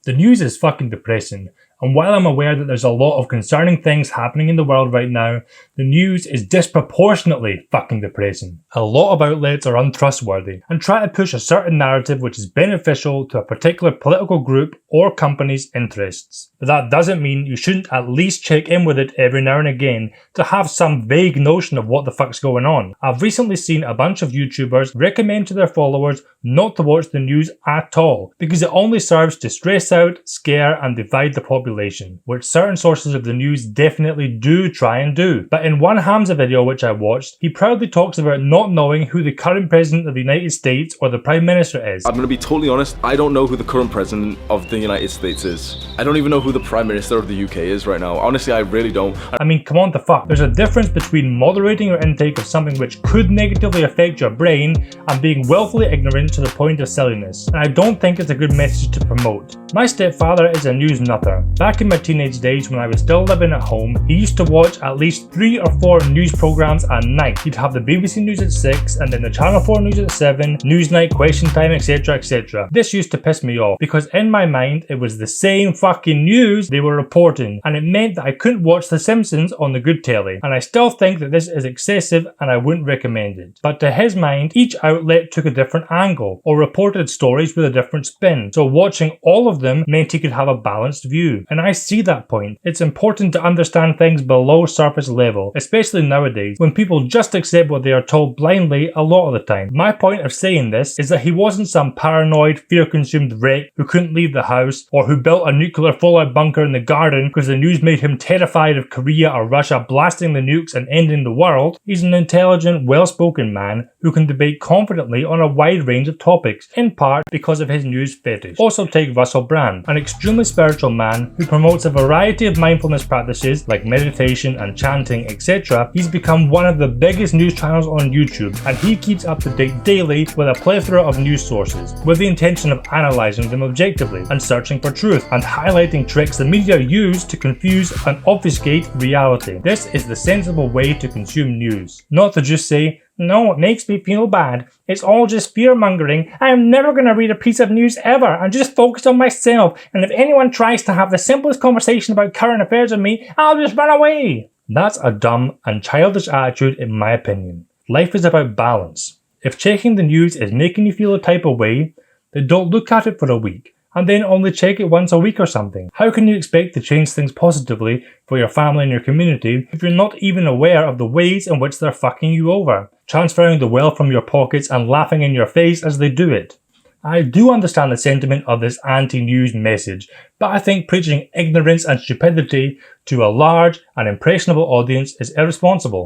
The news is fucking depressing, and while I'm aware that there's a lot of concerning things happening in the world right now, the news is disproportionately fucking depressing. A lot of outlets are untrustworthy and try to push a certain narrative which is beneficial to a particular political group or company's interests. But that doesn't mean you shouldn't at least check in with it every now and again to have some vague notion of what the fuck's going on. I've recently seen a bunch of YouTubers recommend to their followers not to watch the news at all because it only serves to stress out, scare and divide the population, which certain sources of the news definitely do try and do. But in one Hamza video which I watched, he proudly talks about not knowing who the current president of the United States or the Prime Minister is. I'm gonna be totally honest, I don't know who the current president of the United States is. I don't even know who the Prime Minister of the UK is right now. Honestly, I really don't. I mean, come on the fuck. There's a difference between moderating your intake of something which could negatively affect your brain and being willfully ignorant to the point of silliness. And I don't think it's a good message to promote. My stepfather is a news nutter. Back in my teenage days when I was still living at home, he used to watch at least 3 or 4 news programs a night. He'd have the BBC News at 6 and then the Channel 4 News at 7, Newsnight, Question Time, etc, etc. This used to piss me off because in my mind it was the same fucking news they were reporting, and it meant that I couldn't watch The Simpsons on the good telly, and I still think that this is excessive and I wouldn't recommend it. But to his mind, each outlet took a different angle or reported stories with a different spin, so watching all of them meant he could have a balanced view. And I see that point. It's important to understand things below surface level, especially nowadays when people just accept what they are told blindly a lot of the time. My point of saying this is that he wasn't some paranoid, fear-consumed wreck who couldn't leave the house or who built a nuclear fallout bunker in the garden because the news made him terrified of Korea or Russia blasting the nukes and ending the world. He's an intelligent, well-spoken man who can debate confidently on a wide range of topics, in part because of his news fetish. Also take Russell Brand, an extremely spiritual man who promotes a variety of mindfulness practices like meditation and chanting, etc. He's become one of the biggest news channels on YouTube, and he keeps up to date daily with a plethora of news sources, with the intention of analysing them objectively and searching for truth and highlighting tricks the media use to confuse and obfuscate reality. This is the sensible way to consume news, not to just say, "No, it makes me feel bad. It's all just fear-mongering. I'm never going to read a piece of news ever. I'm just focused on myself. And if anyone tries to have the simplest conversation about current affairs with me, I'll just run away." That's a dumb and childish attitude in my opinion. Life is about balance. If checking the news is making you feel a type of way, then don't look at it for a week and then only check it once a week or something. How can you expect to change things positively for your family and your community if you're not even aware of the ways in which they're fucking you over, transferring the wealth from your pockets and laughing in your face as they do it? I do understand the sentiment of this anti-news message, but I think preaching ignorance and stupidity to a large and impressionable audience is irresponsible.